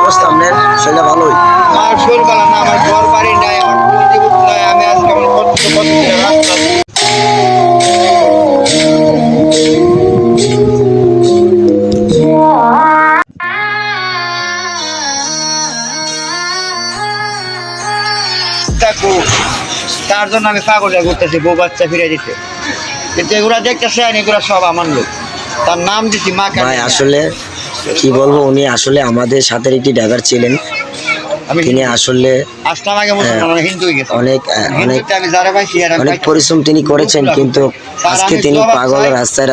অবস্থা আপনার? শরীরটা ভালোই? আমার শরীর ভালো না, আমার ঘর বাড়ি নাই, আমার জীবন নাই। আমি আজকে আমার কত রাস্তা দেখো, তার জন্য আমি পাগল হয়ে ঘুরতেছি বউ বাচ্চা ফিরে দিতে। কিন্তু এগুলা দেখতেছে এগুলা সব আমার লোক। তার নাম দিচ্ছি মা। ভাই আসলে কি বলবো, উনি আসলে আমাদের সাথে একটি ড্রাইভার ছিলেন। তিনি আসলে অনেক অনেক অনেক পরিশ্রম তিনি করেছেন, কিন্তু আজকে তিনি পাগল রাস্তায়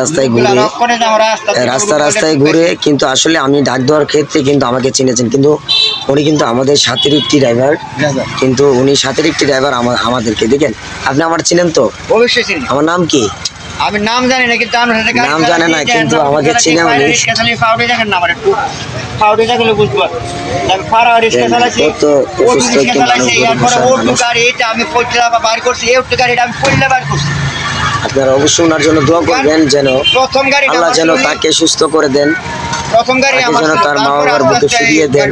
রাস্তায় ঘুরে কিন্তু আসলে আমি ডাক দেওয়ার ক্ষেত্রে কিন্তু আমাকে চিনেছেন, কিন্তু উনি কিন্তু আমাদের সাথের একটি ড্রাইভার, কিন্তু উনি সাথের একটি ড্রাইভার আমাদেরকে দেখেন। আপনি আমার চিনেন তো? অবশ্যই চিনি। আমার নাম কি? আমি নাম জানি না, কিন্তু নাম জানে না, কিন্তু আমাকে চিনে উনি। আপনারা অবশ্যই ওনার জন্য দোয়া করবেন, যেন আল্লাহ যেন তাকে সুস্থ করে দেন, যেন তার মা বাবার বুকে ফিরিয়ে দেন,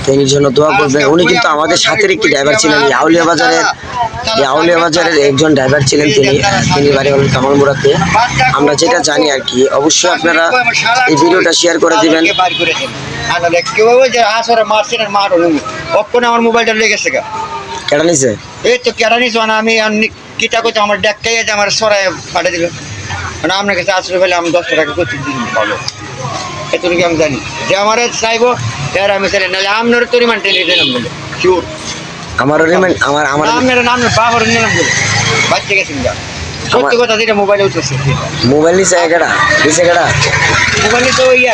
তিনি জন্য দোয়া করবেন। উনি কিন্তু আমাদের সাথের একটি ড্রাইভার ছিলেন, এই আউলিয়া বাজারের একজন ড্রাইভার ছিলেন তিনি বাড়ি হলেন কামালমুড়াতে। আমরা যেটা জানি আর কি, অবশ্যই আপনারা এই ভিডিওটা শেয়ার করে দিবেন। আমার মোবাইলটা লেগেছে কেডা নিছে? এই তো কেডা নিছো না, আমি কিটা করতে আমার দেখতেই আমার সরাই পাঠিয়ে দিল। মানে আপনার কাছে 80 পেলে আমি 10 টাকা করতে দিন পাবো, এতটুকু আমি জানি। যে আমার চাইবো এর আমি চাই, নাহলে আপনার তো রিমান্ড টেনে দিলাম বলে শিওর। আমারও রিমান্ড আমার আপনার নাম বাবার নিলাম বলে বাচ্চা গেছেন যা সত্যি কথা যেটা মোবাইলে উঠতেছে। মোবাইল নিছে কেডা? দিছে কেডা? মোবাইল তো ইয়ে